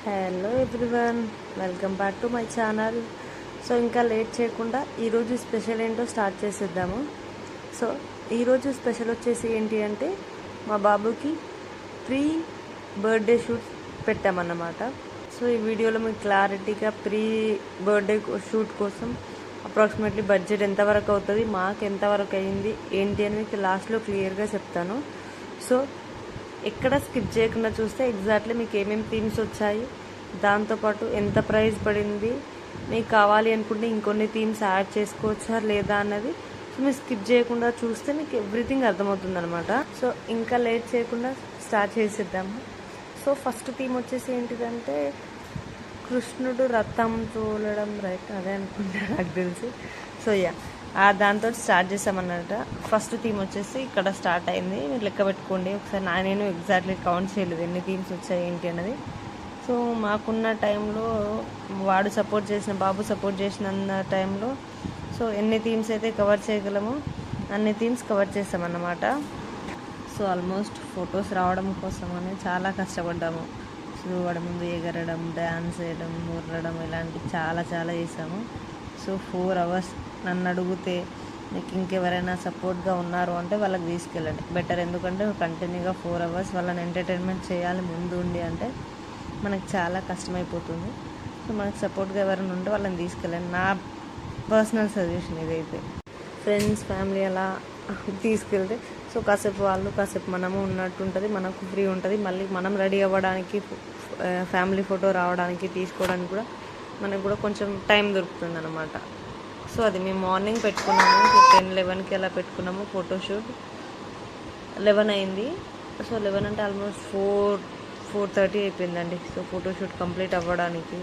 Hello everyone, welcome back to my channel. So ఇంకా late చేయకుండా ఈరోజు స్పెషల్ ఏంటో స్టార్ట్ చేసేద్దాము. సో ఈరోజు స్పెషల్ వచ్చేసి ఏంటి అంటే మా బాబుకి ప్రీ బర్త్డే షూట్ పెట్టామన్నమాట. సో ఈ వీడియోలో మీకు క్లారిటీగా ప్రీ బర్త్డే షూట్ కోసం అప్రాక్సిమేట్లీ బడ్జెట్ ఎంతవరకు అవుతుంది, మాకు ఎంతవరకు అయ్యింది ఏంటి అని మీకు లాస్ట్లో క్లియర్గా చెప్తాను. సో ఎక్కడ స్కిప్ చేయకుండా చూస్తే ఎగ్జాక్ట్లీ మీకు ఏమేమి థీమ్స్ వచ్చాయి, దాంతోపాటు ఎంత ప్రైస్ పడింది, మీకు కావాలి అనుకుంటే ఇంకొన్ని థీమ్స్ యాడ్ చేసుకోవచ్చా లేదా అన్నది సో మీరు స్కిప్ చేయకుండా చూస్తే మీకు ఎవ్రీథింగ్ అర్థమవుతుంది అనమాట. సో ఇంకా లేట్ చేయకుండా స్టార్ట్ చేసేద్దాము. సో ఫస్ట్ థీమ్ వచ్చేసి ఏంటిదంటే కృష్ణుడు రథం తోలడం, రైట్ అదే అనుకుంటా నాకు తెలిసి. సో దాంతో స్టార్ట్ చేసామన్నమాట. ఫస్ట్ థీమ్ వచ్చేసి ఇక్కడ స్టార్ట్ అయింది, మీరు లెక్క పెట్టుకోండి ఒకసారి. నేను ఎగ్జాక్ట్లీ కౌంట్ చేయలేదు ఎన్ని థీమ్స్ వచ్చాయి ఏంటి అన్నది. సో మాకున్న టైంలో వాడు సపోర్ట్ చేసిన, బాబు సపోర్ట్ చేసిన టైంలో సో ఎన్ని థీమ్స్ అయితే కవర్ చేయగలమో అన్ని థీమ్స్ కవర్ చేసామన్నమాట. సో ఆల్మోస్ట్ ఫొటోస్ రావడం కోసమని చాలా కష్టపడ్డాము. సో వాడి ముందు ఎగరడం, డ్యాన్స్ వేయడం, ముర్రడం ఇలాంటి చాలా చేసాము. సో 4 hours నన్ను అడిగితే మీకు ఇంకెవరైనా సపోర్ట్గా ఉన్నారు అంటే వాళ్ళకి తీసుకెళ్ళండి బెటర్. ఎందుకంటే కంటిన్యూగా 4 hours వాళ్ళని ఎంటర్టైన్మెంట్ చేయాలి ముందు ఉండి అంటే మనకు చాలా కష్టమైపోతుంది. సో మనకు సపోర్ట్గా ఎవరైనా ఉంటే వాళ్ళని తీసుకెళ్ళండి. నా పర్సనల్ సజెషన్ ఇదైతే. ఫ్రెండ్స్, ఫ్యామిలీ అలా తీసుకెళ్తే సో కాసేపు వాళ్ళు కాసేపు మనము ఉన్నట్టు ఉంటుంది, మనకు ఫ్రీ ఉంటుంది. మళ్ళీ మనం రెడీ అవ్వడానికి, ఫ్యామిలీ ఫోటో రావడానికి, తీసుకోవడానికి కూడా మనకు కూడా కొంచెం టైం దొరుకుతుంది అన్నమాట. సో అది మేము మార్నింగ్ పెట్టుకున్నాము, 10-11కి అలా పెట్టుకున్నాము ఫోటోషూట్. 11 అయింది. సో 11 అంటే ఆల్మోస్ట్ 4:30 అయిపోయిందండి. సో ఫోటోషూట్ కంప్లీట్ అవ్వడానికి.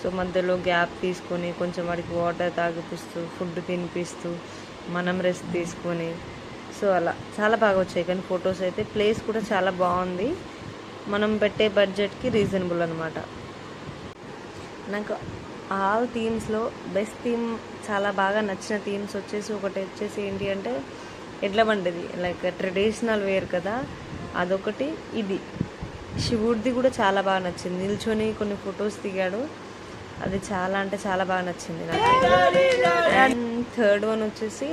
సో మధ్యలో గ్యాప్ తీసుకొని కొంచెం వాడికి వాటర్ తాగిపిస్తూ, ఫుడ్ తినిపిస్తూ, మనం రెస్ట్ తీసుకొని సో అలా చాలా బాగా వచ్చాయి. కానీ ఫొటోస్ అయితే ప్లేస్ కూడా చాలా బాగుంది, మనం పెట్టే బడ్జెట్కి రీజనబుల్ అనమాట. నాకు ఆల్ థీమ్స్లో బెస్ట్ థీమ్, చాలా బాగా నచ్చిన థీమ్స్ వచ్చేసి ఒకటి వచ్చేసి ఏంటి అంటే ఎడ్ల బండిది, లైక్ ట్రెడిషనల్ వేర్ కదా అదొకటి. ఇది శివుడిది కూడా చాలా బాగా నచ్చింది, నిల్చొని కొన్ని ఫొటోస్ దిగాడు, అది చాలా అంటే చాలా బాగా నచ్చింది నాకు. అండ్ థర్డ్ వన్ వచ్చేసి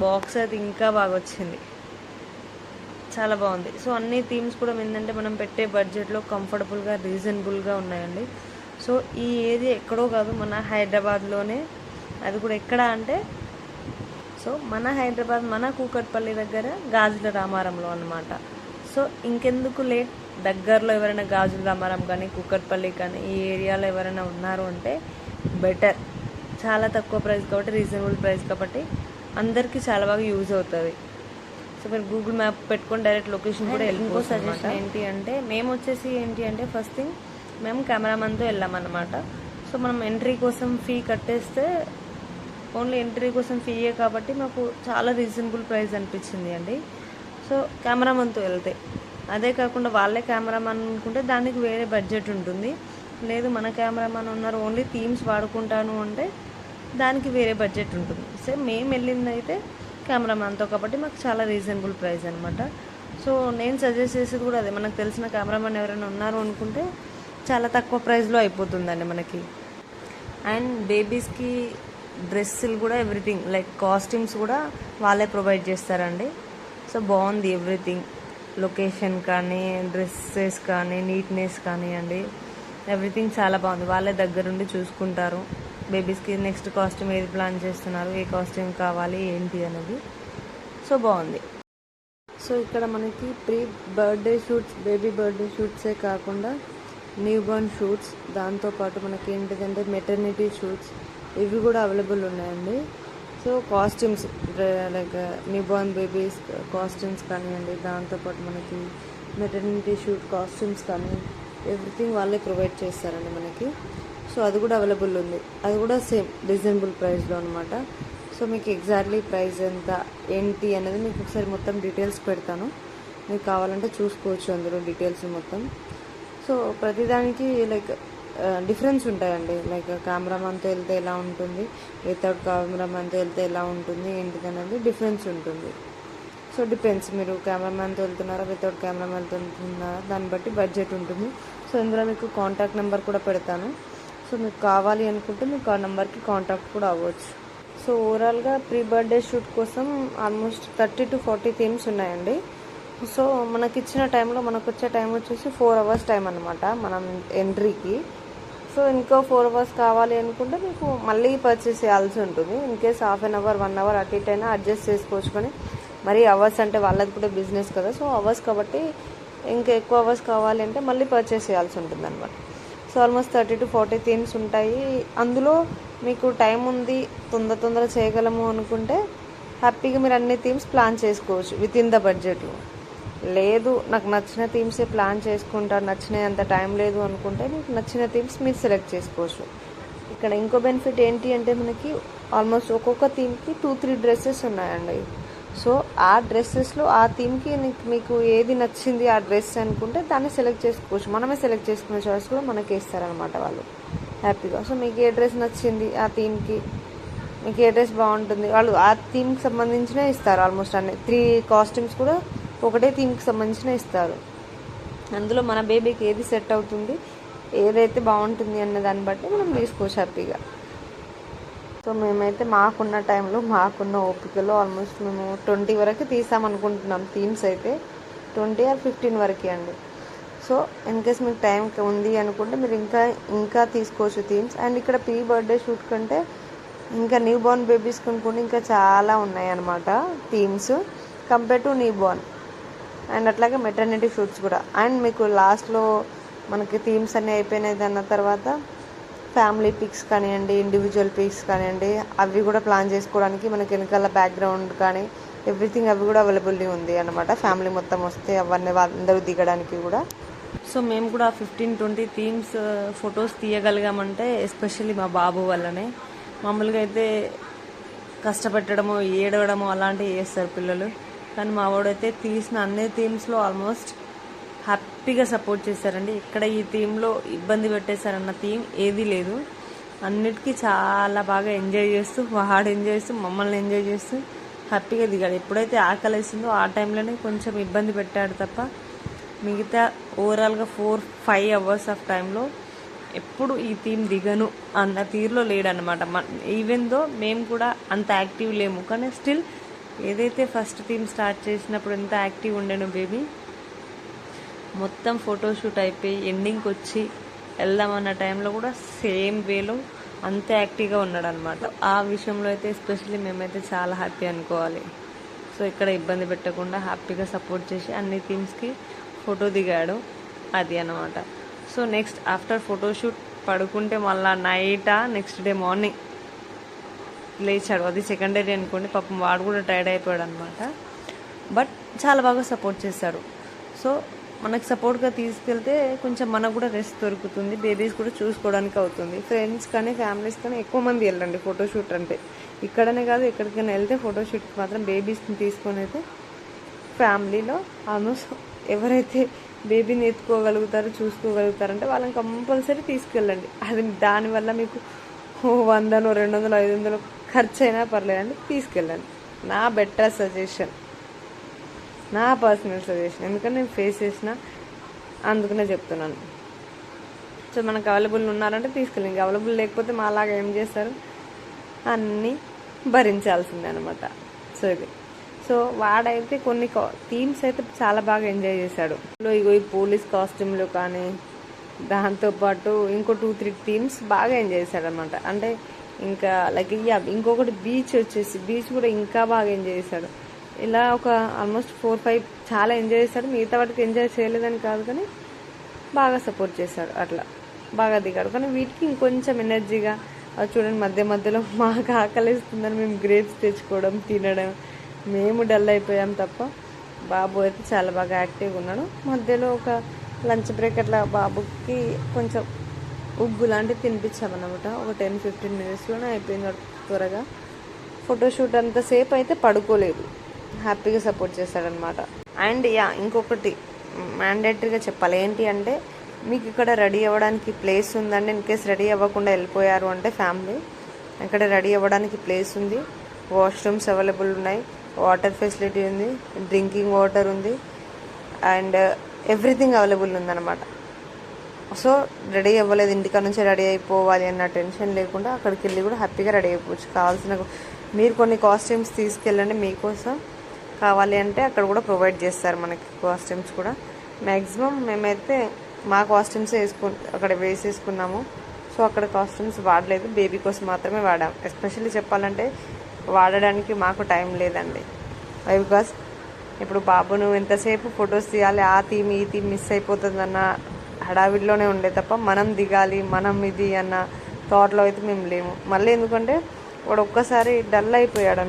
బాక్సర్ ఇంకా బాగా వచ్చింది, చాలా బాగుంది. సో అన్ని థీమ్స్ కూడా ఏంటంటే మనం పెట్టే బడ్జెట్లో కంఫర్టబుల్గా, రీజనబుల్గా ఉన్నాయండి. సో ఈ ఏరియా ఎక్కడో కాదు, మన హైదరాబాద్లోనే. అది కూడా ఎక్కడ అంటే సో మన హైదరాబాద్, మన కూకట్పల్లి దగ్గర గాజుల రామారంలో అన్నమాట. సో ఇంకెందుకు లేట్, దగ్గరలో ఎవరైనా గాజుల రామారం కానీ, కూకట్పల్లి కానీ ఈ ఏరియాలో ఎవరైనా ఉన్నారు అంటే బెటర్. చాలా తక్కువ ప్రైస్ కాబట్టి, రీజనబుల్ ప్రైస్ కాబట్టి అందరికీ చాలా బాగా యూజ్ అవుతుంది. సో మీరు గూగుల్ మ్యాప్ పెట్టుకొని డైరెక్ట్ లొకేషన్ కూడా ఇంకో సజెషన్ ఏంటి అంటే మేము వచ్చేసి ఏంటి అంటే ఫస్ట్ థింగ్ మేము కెమెరామెన్తో వెళ్ళామన్నమాట. సో మనం ఎంట్రీ కోసం ఫీ కట్టేస్తే ఓన్లీ ఎంట్రీ కోసం ఫీయే కాబట్టి మాకు చాలా రీజనబుల్ ప్రైస్ అనిపించింది అండి. సో కెమెరామెన్తో వెళ్తే, అదే కాకుండా వాళ్ళే కెమెరామెన్ అనుకుంటే దానికి వేరే బడ్జెట్ ఉంటుంది. లేదు మన కెమెరామెన్ ఉన్నారు, ఓన్లీ థీమ్స్ వాడుకుంటాను అంటే దానికి వేరే బడ్జెట్ ఉంటుంది. సో మేము వెళ్ళింది అయితే కెమెరామ్యాన్తో కాబట్టి మాకు చాలా రీజనబుల్ ప్రైస్ అనమాట. సో నేను సజెస్ట్ చేసేది కూడా అదే, మనకు తెలిసిన కెమెరామెన్ ఎవరైనా ఉన్నారు అనుకుంటే చాలా తక్కువ ప్రైస్లో అయిపోతుందండి మనకి. అండ్ బేబీస్కి డ్రెస్సులు కూడా ఎవ్రీథింగ్, లైక్ కాస్ట్యూమ్స్ కూడా వాళ్ళే ప్రొవైడ్ చేస్తారండి. సో బాగుంది ఎవ్రీథింగ్, లొకేషన్ కానీ, డ్రెస్సెస్ కానీ, నీట్నెస్ కానివ్వండి, ఎవ్రీథింగ్ చాలా బాగుంది. వాళ్ళే దగ్గరుండి చూసుకుంటారు. బేబీస్కి నెక్స్ట్ కాస్ట్యూమ్ ఏది ప్లాన్ చేస్తున్నారు, ఏ కాస్ట్యూమ్ కావాలి ఏంటి అనేది. సో బాగుంది. సో ఇక్కడ మనకి pre birthday shoots, baby birthday షూట్సే కాకుండా న్యూ బోర్న్ షూట్స్, దాంతోపాటు మనకి ఏంటిదంటే మెటర్నిటీ షూట్స్ ఇవి కూడా అవైలబుల్ ఉన్నాయండి. So costumes like new Born babies costumes కానివ్వండి, దాంతోపాటు మనకి మెటర్నిటీ షూట్ కాస్ట్యూమ్స్ కానీ ఎవ్రీథింగ్ వాళ్ళే ప్రొవైడ్ చేస్తారండి మనకి. సో అది కూడా అవైలబుల్ ఉంది, అది కూడా సేమ్ రీజనబుల్ ప్రైస్లో అనమాట. సో మీకు ఎగ్జాక్ట్లీ ప్రైస్ ఎంత ఏంటి అనేది మీకు ఒకసారి మొత్తం డీటెయిల్స్ పెడతాను, మీకు కావాలంటే చూసుకోవచ్చు అందులో డీటెయిల్స్ మొత్తం. సో ప్రతిదానికి లైక్ డిఫరెన్స్ ఉంటాయండి, లైక్ కెమెరామెన్తో వెళ్తే ఎలా ఉంటుంది, వితౌట్ కెమెరామెన్తో వెళ్తే ఎలా ఉంటుంది ఏంటిది అనేది డిఫరెన్స్ ఉంటుంది. సో డిపెండ్స్, మీరు కెమెరామ్యాన్తో వెళ్తున్నారా వితౌట్ కెమెరామ్యాన్తో వెళ్తున్నారా దాన్ని బట్టి బడ్జెట్ ఉంటుంది. సో ఇందులో మీకు కాంటాక్ట్ నెంబర్ కూడా పెడతాను. సో మీకు కావాలి అనుకుంటే మీకు ఆ నెంబర్కి కాంటాక్ట్ కూడా అవ్వచ్చు. సో ఓవరాల్గా ప్రీ బర్త్డే షూట్ కోసం ఆల్మోస్ట్ 30 to 40 థీమ్స్ ఉన్నాయండి. సో మనకి ఇచ్చిన టైంలో మనకు వచ్చే టైం వచ్చేసి 4 hours టైం అనమాట మనం ఎంట్రీకి. సో ఇంకో 4 hours కావాలి అనుకుంటే మీకు మళ్ళీ పర్చేస్ చేయాల్సి ఉంటుంది. In case half an hour 1 hour అటు ఇటు అయినా అడ్జస్ట్ చేసుకోవచ్చు. కానీ మరి అవర్స్ అంటే వాళ్ళది కూడా బిజినెస్ కదా, సో అవర్స్ కాబట్టి ఇంకా ఎక్కువ అవర్స్ కావాలి అంటే మళ్ళీ పర్చేస్ చేయాల్సి ఉంటుంది అనమాట. సో ఆల్మోస్ట్ 30 to 40 థీమ్స్ ఉంటాయి. అందులో మీకు టైం ఉంది, తొందర చేయగలము అనుకుంటే హ్యాపీగా మీరు అన్ని థీమ్స్ ప్లాన్ చేసుకోవచ్చు విత్ ఇన్ ద బడ్జెట్లో. లేదు నాకు నచ్చిన థీమ్సే ప్లాన్ చేసుకుంటారు, నచ్చినవి అంత టైం లేదు అనుకుంటే మీకు నచ్చిన థీమ్స్ మీరు సెలెక్ట్ చేసుకోవచ్చు. ఇక్కడ ఇంకో బెనిఫిట్ ఏంటి అంటే మనకి ఆల్మోస్ట్ ఒక్కొక్క థీమ్కి 2-3 డ్రెస్సెస్ ఉన్నాయండి. సో ఆ డ్రెస్సెస్లో ఆ థీమ్కి మీకు ఏది నచ్చింది ఆ డ్రెస్ అనుకుంటే దాన్ని సెలెక్ట్ చేసుకోవచ్చు. మనమే సెలెక్ట్ చేసుకునే చాయిస్ కూడా మనకి ఇస్తారనమాట వాళ్ళు హ్యాపీగా. సో మీకు ఏ డ్రెస్ నచ్చింది ఆ థీమ్కి, మీకు ఏ డ్రెస్ బాగుంటుంది వాళ్ళు ఆ థీమ్కి సంబంధించినే ఇస్తారు. ఆల్మోస్ట్ అన్ని 3 కాస్ట్యూమ్స్ కూడా ఒకటే థీమ్కి సంబంధించిన ఇస్తారు. అందులో మన బేబీకి ఏది సెట్ అవుతుంది, ఏదైతే బాగుంటుంది అన్న దాన్ని బట్టి మనం తీసుకోవచ్చు హ్యాపీగా. సో మేమైతే మాకున్న టైంలో మాకున్న ఓపికలో ఆల్మోస్ట్ మేము 20 వరకు తీసామనుకుంటున్నాం. థీమ్స్ అయితే 20 or 15 వరకే అండి. సో ఇన్ కేస్ మీకు టైం ఉంది అనుకుంటే మీరు ఇంకా తీసుకోవచ్చు థీమ్స్. అండ్ ఇక్కడ ప్రీ బర్త్డే షూట్ కంటే ఇంకా న్యూ బోర్న్ బేబీస్ కొనుక్కుంటే ఇంకా చాలా ఉన్నాయి అన్నమాట themes compare to new Born. And అట్లాగే మెటర్నిటీ షూట్స్ కూడా. అండ్ మీకు లాస్ట్లో మనకి థీమ్స్ అన్నీ అయిపోయినాయి అన్న తర్వాత ఫ్యామిలీ పిక్స్ కానివ్వండి, ఇండివిజువల్ పిక్స్ కానివ్వండి, అవి కూడా ప్లాన్ చేసుకోవడానికి మనకి వెనకాల బ్యాక్గ్రౌండ్ కానీ ఎవ్రీథింగ్ అవి కూడా అవైలబిలిటీ ఉంది అనమాట. ఫ్యామిలీ మొత్తం వస్తే అవన్నీ అందరూ దిగడానికి కూడా. సో మేము కూడా 15-20 థీమ్స్ ఫొటోస్ తీయగలిగామంటే ఎస్పెషల్లీ మా బాబు వల్లనే. మామూలుగా అయితే కష్టపెట్టడమో ఏడవడమో అలాంటివి చేస్తారు పిల్లలు, కానీ మా వాడైతే తీసిన అన్ని థీమ్స్లో ఆల్మోస్ట్ హ్యాపీగా సపోర్ట్ చేశారండి. ఇక్కడ ఈ థీమ్లో ఇబ్బంది పెట్టేశారన్న థీమ్ ఏదీ లేదు. అన్నిటికీ చాలా బాగా ఎంజాయ్ చేస్తూ వాడు ఎంజాయ్ చేస్తూ మమ్మల్ని ఎంజాయ్ చేస్తూ హ్యాపీగా దిగాడు. ఎప్పుడైతే ఆకలేసిందో ఆ టైంలోనే కొంచెం ఇబ్బంది పెట్టాడు తప్ప మిగతా ఓవరాల్గా 4-5 hours ఆఫ్ టైంలో ఎప్పుడు ఈ థీమ్ దిగను అన్న తీరులో లేడనమాట. ఈవెన్ దో మేము కూడా అంత యాక్టివ్ లేము, కానీ స్టిల్ ఏదైతే ఫస్ట్ థీమ్ స్టార్ట్ చేసినప్పుడు ఎంత యాక్టివ్ ఉండేను బేబీ, మొత్తం ఫోటోషూట్ అయిపోయి ఎండింగ్కి వచ్చి వెళ్దామన్న టైంలో కూడా సేమ్ వేలో అంత యాక్టివ్గా ఉన్నాడు అనమాట. ఆ విషయంలో అయితే ఎస్పెషల్లీ మేమైతే చాలా హ్యాపీ అనుకోవాలి. సో ఇక్కడ ఇబ్బంది పెట్టకుండా హ్యాపీగా సపోర్ట్ చేసి అన్ని థీమ్స్కి ఫోటో దిగాడు, అది అనమాట. సో నెక్స్ట్ ఆఫ్టర్ ఫోటోషూట్ పడుకుంటే మళ్ళీ నైటా నెక్స్ట్ డే మార్నింగ్ లేచాడు. అది సెకండ్ డే అనుకోండి, పాపం వాడు కూడా టైర్డ్ అయిపోయాడు అనమాట. బట్ చాలా బాగా సపోర్ట్ చేశాడు. సో మనకు సపోర్ట్గా తీసుకెళ్తే కొంచెం మనకు కూడా రెస్ట్ దొరుకుతుంది, బేబీస్ కూడా చూసుకోవడానికి అవుతుంది. ఫ్రెండ్స్ కానీ ఫ్యామిలీస్ కానీ ఎక్కువ మంది వెళ్ళండి ఫోటోషూట్ అంటే. ఇక్కడనే కాదు ఎక్కడికైనా వెళ్తే ఫోటోషూట్కి మాత్రం బేబీస్ని తీసుకొని అయితే ఫ్యామిలీలో ఆల్మోస్ట్ ఎవరైతే బేబీని ఎత్తుకోగలుగుతారో చూసుకోగలుగుతారంటే వాళ్ళని కంపల్సరీ తీసుకెళ్ళండి. అది దానివల్ల మీకు 100, 200, 500 ఖర్చు అయినా పర్లేదండి, తీసుకెళ్ళండి. నా బెటర్ సజెషన్, నా పర్సనల్ సజెషన్, ఎందుకంటే నేను ఫేస్ చేసిన అందుకనే చెప్తున్నాను. సో మనకు అవైలబుల్ ఉన్నారంటే తీసుకెళ్ళండి. ఇంకా అవైలబుల్ లేకపోతే మాలాగా ఏం చేస్తారు, అన్నీ భరించాల్సిందే అనమాట. సో ఇది. సో వాడైతే కొన్ని థీమ్స్ అయితే చాలా బాగా ఎంజాయ్ చేశాడు. ఇగో ఈ పోలీస్ కాస్ట్యూమ్లు కానీ దాంతోపాటు ఇంకో 2-3 థీమ్స్ బాగా ఎంజాయ్ చేశాడు అనమాట. అంటే ఇంకా లైక్ ఇంకొకటి బీచ్ కూడా ఇంకా బాగా ఎంజాయ్ చేశాడు. ఇలా ఒక ఆల్మోస్ట్ 4-5 చాలా ఎంజాయ్ చేశాడు. మిగతా వాటికి ఎంజాయ్ చేయలేదని కాదు, కానీ బాగా సపోర్ట్ చేశాడు, అట్లా బాగా దిగాడు. కానీ వీటికి ఇంకొంచెం ఎనర్జీగా చూడండి, మధ్యలో మాకు ఆకలిస్తుందని మేము గ్రేప్స్ తెచ్చుకోవడం తినడం, మేము డల్ అయిపోయాం తప్ప బాబు అయితే చాలా బాగా యాక్టివ్గా ఉన్నాడు. మధ్యలో ఒక లంచ్ బ్రేక్ అట్లా బాబుకి కొంచెం ఉగ్గు లాంటివి తినిపించామన్నమాట. ఒక 10-15 minutesలోనే అయిపోయింది త్వరగా. ఫోటోషూట్ అంతసేపు అయితే పడుకోలేదు, హ్యాపీగా సపోర్ట్ చేశాడనమాట. అండ్ ఇంకొకటి మ్యాండేటరీగా చెప్పాలి ఏంటి అంటే, మీకు ఇక్కడ రెడీ అవ్వడానికి ప్లేస్ ఉందండి. ఇన్ కేస్ రెడీ అవ్వకుండా వెళ్ళిపోయారు అంటే ఫ్యామిలీ, ఇక్కడ రెడీ అవ్వడానికి ప్లేస్ ఉంది, వాష్రూమ్స్ అవైలబుల్ ఉన్నాయి, వాటర్ ఫెసిలిటీ ఉంది, డ్రింకింగ్ వాటర్ ఉంది, అండ్ ఎవ్రీథింగ్ అవైలబుల్ ఉందన్నమాట. సో రెడీ అవ్వలేదు, ఇంటికాడ నుంచి రెడీ అయిపోవాలి అన్న టెన్షన్ లేకుండా అక్కడికి వెళ్ళి కూడా హ్యాపీగా రెడీ అయిపోవచ్చు. కావాల్సిన మీరు కొన్ని కాస్ట్యూమ్స్ తీసుకెళ్ళండి, మీకోసం కావాలి అంటే అక్కడ కూడా ప్రొవైడ్ చేస్తారు మనకి కాస్ట్యూమ్స్ కూడా. మ్యాక్సిమం మేమైతే మా కాస్ట్యూమ్స్ అక్కడ వేసేసుకున్నాము. సో అక్కడ కాస్ట్యూమ్స్ వాడలేదు, బేబీ కోసం మాత్రమే వాడాము. ఎస్పెషల్లీ చెప్పాలంటే వాడడానికి మాకు టైం లేదండి. బికాస్ ఇప్పుడు బాబును ఎంతసేపు ఫొటోస్ తీయాలి, ఆ థీమ్ ఈ థీమ్ మిస్ అయిపోతుందన్న హడావిడిలోనే ఉండే తప్ప మనం దిగాలి మనం ఇది అన్న థాట్లో అయితే మేము లేము. మళ్ళీ ఎందుకంటే వాడు ఒక్కసారి డల్ అయిపోయాడు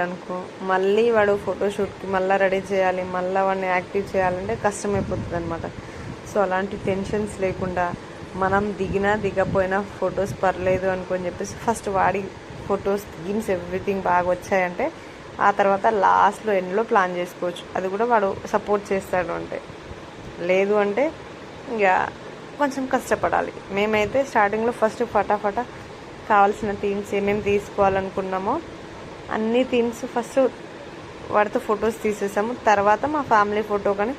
అనుకో మళ్ళీ వాడు ఫోటోషూట్కి మళ్ళీ రెడీ చేయాలి, మళ్ళీ వాడిని యాక్టివ్ చేయాలంటే కష్టమైపోతుంది అనమాట. సో అలాంటి టెన్షన్స్ లేకుండా మనం దిగినా దిగపోయినా ఫొటోస్ పర్లేదు అనుకొని చెప్పేసి ఫస్ట్ వాడి ఫొటోస్ థీమ్స్ ఎవ్రీథింగ్ బాగా వచ్చాయంటే ఆ తర్వాత లాస్ట్లో ఎండ్లో ప్లాన్ చేసుకోవచ్చు. అది కూడా వాడు సపోర్ట్ చేస్తాడు. అంటే లేదు అంటే ఇక కొంచెం కష్టపడాలి. మేమైతే స్టార్టింగ్లో ఫస్ట్ ఫటాఫట కావాల్సిన థీమ్స్ ఏమేమి తీసుకోవాలనుకున్నామో అన్ని థీమ్స్ ఫస్ట్ వాడితో ఫొటోస్ తీసేసాము. తర్వాత మా ఫ్యామిలీ ఫోటో కానీ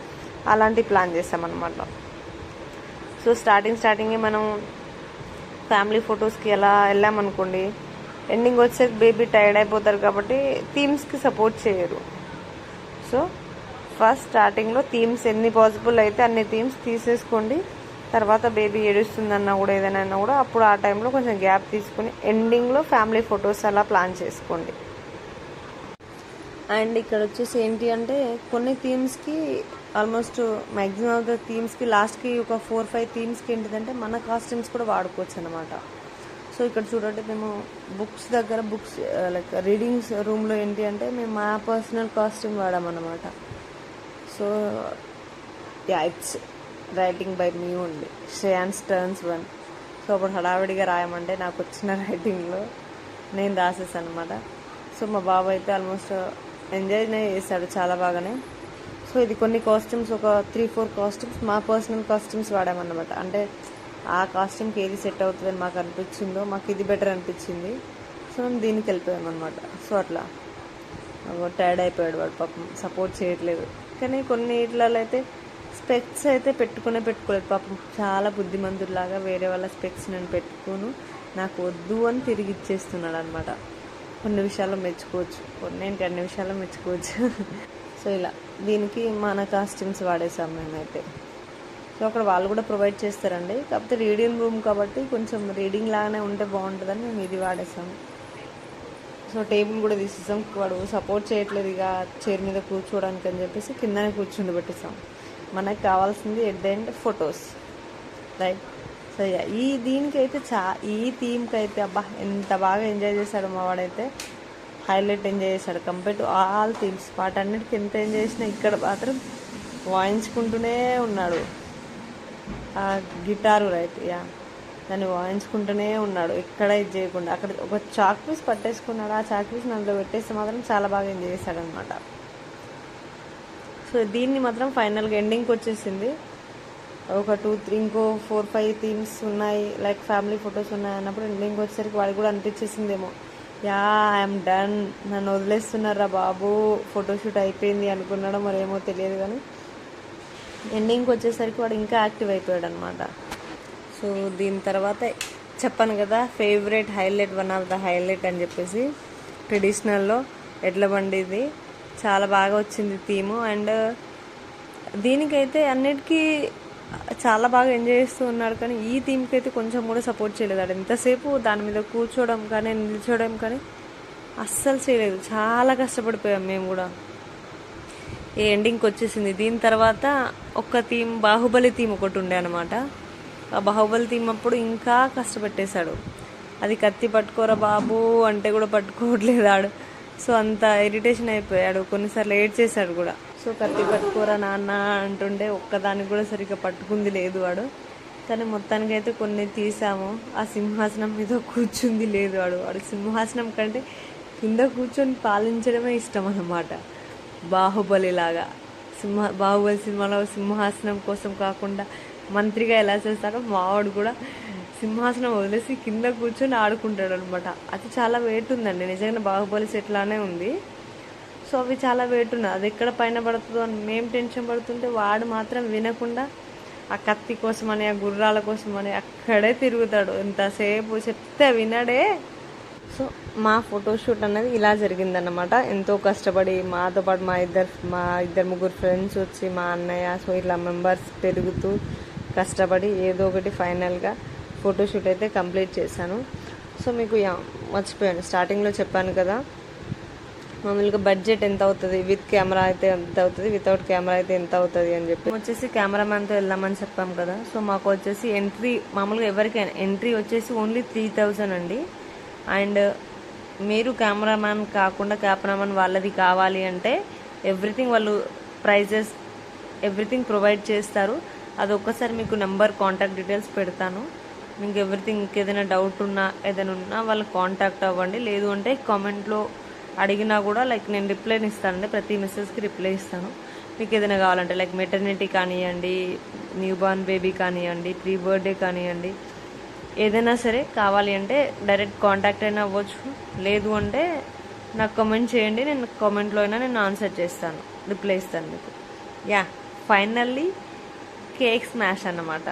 అలాంటి ప్లాన్ చేసామన్నమాట. సో స్టార్టింగే మనం ఫ్యామిలీ ఫొటోస్కి ఎలా వెళ్ళామనుకోండి, ఎండింగ్ వచ్చే బేబీ టైర్డ్ అయిపోతారు కాబట్టి థీమ్స్కి సపోర్ట్ చేయరు. సో ఫస్ట్ స్టార్టింగ్లో థీమ్స్ ఎన్ని పాసిబుల్ అయితే అన్ని థీమ్స్ తీసేసుకోండి. తర్వాత బేబీ ఏడుస్తుందన్నా కూడా ఏదైనా అన్నా కూడా అప్పుడు ఆ టైంలో కొంచెం గ్యాప్ తీసుకుని ఎండింగ్లో ఫ్యామిలీ ఫొటోస్ అలా ప్లాన్ చేసుకోండి. అండ్ ఇక్కడ వచ్చేసి ఏంటి అంటే కొన్ని థీమ్స్కి ఆల్మోస్ట్ మ్యాక్సిమం ఆఫ్ ద థీమ్స్కి లాస్ట్కి ఒక 4-5 థీమ్స్కి ఏంటిదంటే మన కాస్ట్యూమ్స్ కూడా వాడుకోవచ్చు అనమాట. సో ఇక్కడ చూడండి, మేము బుక్స్ లైక్ రీడింగ్స్ రూమ్లో ఏంటి అంటే మేము మా పర్సనల్ కాస్ట్యూమ్ వాడామన్నమాట. So it's writing by me ఉంది, శ్రేయాన్స్ టర్న్స్ 1. సో అప్పుడు హడావిడిగా రాయమంటే నాకు వచ్చిన రైటింగ్లో నేను రాసేసాను అనమాట. సో మా బాబు అయితే ఆల్మోస్ట్ ఎంజాయ్నే చేశాడు చాలా బాగానే. సో ఇది కొన్ని కాస్ట్యూమ్స్, ఒక 3-4 కాస్ట్యూమ్స్ మా పర్సనల్ కాస్ట్యూమ్స్ వాడామన్నమాట. అంటే ఆ కాస్ట్యూమ్కి ఏది సెట్ అవుతుందని మాకు అనిపించిందో, మాకు ఇది బెటర్ అనిపించింది. సో మేము దీనికి వెళ్ళిపోయామన్నమాట. సో అట్లా టైర్డ్ అయిపోయాడు వాడు, పాపం సపోర్ట్ చేయట్లేదు. కానీ కొన్ని ఇట్లలో అయితే స్పెక్స్ అయితే పెట్టుకోలేదు పాపం, చాలా బుద్ధిమంతుడిలాగా వేరే వాళ్ళ స్పెక్స్ నేను పెట్టుకోను నాకు వద్దు అని తిరిగి ఇచ్చేస్తున్నాడు అనమాట. కొన్ని విషయాల్లో మెచ్చుకోవచ్చు, అన్ని విషయాల్లో మెచ్చుకోవచ్చు. సో ఇలా దీనికి మన కాస్ట్యూమ్స్ వాడేసాం మేమైతే. సో అక్కడ వాళ్ళు కూడా ప్రొవైడ్ చేస్తారండి, కాకపోతే రీడింగ్ రూమ్ కాబట్టి కొంచెం రీడింగ్ లాగానే ఉంటే బాగుంటుందని మేము ఇది వాడేసాము. సో టేబుల్ కూడా తీసేసాం, వాడు సపోర్ట్ చేయట్లేదు ఇక చైర్ మీద కూర్చోవడానికి అని చెప్పేసి కిందనే కూర్చుండబెట్టేసాం. మనకు కావాల్సింది at the end photos, right. So దీనికైతే ఈ థీమ్కి అయితే అబ్బా ఎంత బాగా ఎంజాయ్ చేశాడు మా వాడైతే, హైలైట్ ఎంజాయ్ చేశాడు కంపేర్ టు ఆల్ థీమ్స్. వాటన్నిటికి ఎంత ఎంజాయ్ చేసినా ఇక్కడ మాత్రం వాయించుకుంటూనే ఉన్నాడు ఆ గిటారు, రైట్. దాన్ని వాయించుకుంటూనే ఉన్నాడు, ఎక్కడ ఇది చేయకుండా. అక్కడ ఒక చాక్ పీస్ పట్టేసుకున్నాడు, ఆ చాక్ పీస్ అందులో పెట్టేస్తే మాత్రం చాలా బాగా ఎంజాయ్ చేశాడు అనమాట. సో దీన్ని మాత్రం ఫైనల్గా ఎండింగ్కి వచ్చేసింది. ఒక 2-3 ఇంకో 4-5 థీమ్స్ ఉన్నాయి, లైక్ ఫ్యామిలీ ఫొటోస్ ఉన్నాయి అన్నప్పుడు ఎండింగ్ వచ్చేసరికి వాడికి కూడా అనిపించేసిందేమో, ఐఎమ్ డన్, నన్ను వదిలేస్తున్నారా బాబు, ఫోటోషూట్ అయిపోయింది అనుకున్నాడో మరేమో తెలియదు. కానీ ఎండింగ్కి వచ్చేసరికి వాడు ఇంకా యాక్టివ్ అయిపోయాడు అనమాట. సో దీని తర్వాత చెప్పాను కదా favourite highlight, one of the highlight అని చెప్పేసి ట్రెడిషనల్లో ఎడ్ల బండిది చాలా బాగా వచ్చింది థీము. అండ్ దీనికైతే అన్నిటికీ చాలా బాగా ఎంజాయ్ చేస్తూ ఉన్నాడు. కానీ ఈ థీమ్కి అయితే కొంచెం కూడా సపోర్ట్ చేయలేదు. ఎంతసేపు దాని మీద కూర్చోవడం కానీ నిల్చోవడం కానీ అస్సలు చేయలేదు, చాలా కష్టపడిపోయాం మేము కూడా. ఈ ఎండింగ్కి వచ్చేసింది. దీని తర్వాత ఒక థీమ్ బాహుబలి థీమ్ ఒకటి ఉండే అనమాట. ఆ బాహుబలి థీమ్ అప్పుడు ఇంకా కష్టపెట్టేశాడు, అది కత్తి పట్టుకోరా బాబు అంటే కూడా పట్టుకోవట్లేదు ఆడు. సో అంత ఇరిటేషన్ అయిపోయాడు, కొన్నిసార్లు ఏడ్చేశాడు కూడా. సో కత్తి పట్టుకోరా నాన్న అంటుండే ఒక్కదానికి కూడా సరిగ్గా పట్టుకుంది లేదు వాడు. కానీ మొత్తానికైతే కొన్ని తీసాము. ఆ సింహాసనం మీద కూర్చుంది లేదు వాడు సింహాసనం కంటే కింద కూర్చొని పాలించడమే ఇష్టం అన్నమాట, బాహుబలి లాగా. బాహుబలి సినిమాలో సింహాసనం కోసం కాకుండా మంత్రిగా ఎలా చేస్తాడో మావాడు కూడా సింహాసనం వదిలేసి కింద కూర్చొని ఆడుకుంటాడు అనమాట. అది చాలా వెయిట్ ఉందండి, నిజంగా బాహుబలి సెట్ లానే ఉంది. సో అవి చాలా వెయిట్ ఉన్నాయి, అది ఎక్కడ పైన పడుతుందో అని మేము టెన్షన్ పడుతుంటే వాడు మాత్రం వినకుండా ఆ కత్తి కోసమని ఆ గుర్రాల కోసమని అక్కడే తిరుగుతాడు. ఎంతసేపు చెప్తే వినడే. సో మా ఫోటోషూట్ అనేది ఇలా జరిగిందన్నమాట. ఎంతో కష్టపడి మాతో పాటు మా ఇద్దరు ముగ్గురు ఫ్రెండ్స్ వచ్చి, మా అన్నయ్య, సో ఇలా మెంబర్స్ పెరుగుతూ కష్టపడి ఏదో ఒకటి ఫైనల్గా ఫోటోషూట్ అయితే కంప్లీట్ చేశాను. సో మీకు మర్చిపోయాను, స్టార్టింగ్లో చెప్పాను కదా మామూలుగా బడ్జెట్ ఎంత అవుతుంది, విత్ కెమెరా అయితే ఎంత అవుతుంది, వితౌట్ కెమెరా అయితే ఎంత అవుతుంది అని చెప్పి వచ్చేసి కెమెరామ్యాన్తో వెళ్దామని చెప్పాం కదా. సో మాకు వచ్చేసి ఎంట్రీ, మామూలుగా ఎవరికైనా ఎంట్రీ వచ్చేసి ఓన్లీ 3000 అండి. అండ్ మీరు కెమెరామ్యాన్ కాకుండా కెమెరామ్యాన్ వాళ్ళది కావాలి అంటే ఎవ్రీథింగ్ వాళ్ళు ప్రైజెస్ ఎవ్రీథింగ్ ప్రొవైడ్ చేస్తారు. అది ఒక్కసారి మీకు నెంబర్, కాంటాక్ట్ డీటెయిల్స్ పెడతాను. మీకు ఎవ్రీథింగ్ ఇంకేదైనా డౌట్ ఉన్నా ఏదైనా ఉన్నా వాళ్ళు కాంటాక్ట్ అవ్వండి. లేదు అంటే కామెంట్లో అడిగినా కూడా లైక్ నేను రిప్లైని ఇస్తానండి, ప్రతి మెసేజ్కి రిప్లై ఇస్తాను. మీకు ఏదైనా కావాలంటే లైక్ మెటర్నిటీ కానివ్వండి, న్యూ బార్న్ బేబీ కానివ్వండి, ప్రీ బర్త్డే కానివ్వండి, ఏదైనా సరే కావాలి అంటే డైరెక్ట్ కాంటాక్ట్ అయినా అవ్వచ్చు. లేదు అంటే నాకు కామెంట్ చేయండి, నేను కామెంట్లో అయినా నేను ఆన్సర్ చేస్తాను, రిప్లై ఇస్తాను మీకు. యా, ఫైనల్లీ కేక్ స్మాష్ అన్నమాట.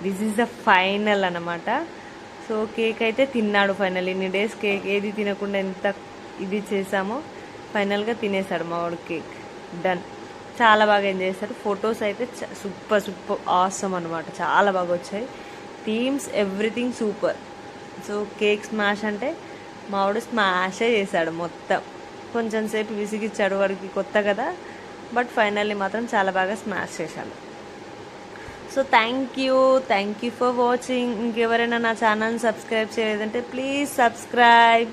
దిస్ ఈజ్ ద ఫైనల్ అన్నమాట. సో కేక్ అయితే తిన్నాడు ఫైనల్. ఇన్ని డేస్ కేక్ ఏది తినకుండా ఎంత ఇది చేసామో ఫైనల్గా తినేసాడు మా వాడు కేక్. డన్. చాలా బాగా ఎంజాయ్ చేశారు. ఫొటోస్ అయితే సూపర్ ఆసమ్ అనమాట, చాలా బాగా వచ్చాయి. Themes everything super. So cake smash అంటే మా వాడు స్మాషే చేశాడు మొత్తం. కొంచెం సేపు విసిగిచ్చాడు, వాడికి కొత్త కదా, బట్ ఫైనల్లీ మాత్రం చాలా బాగా స్మాష్ చేశాడు. So thank you for watching. ఇంకెవరైనా నా ఛానల్ని సబ్స్క్రైబ్ చేయలేదంటే ప్లీజ్ సబ్స్క్రైబ్.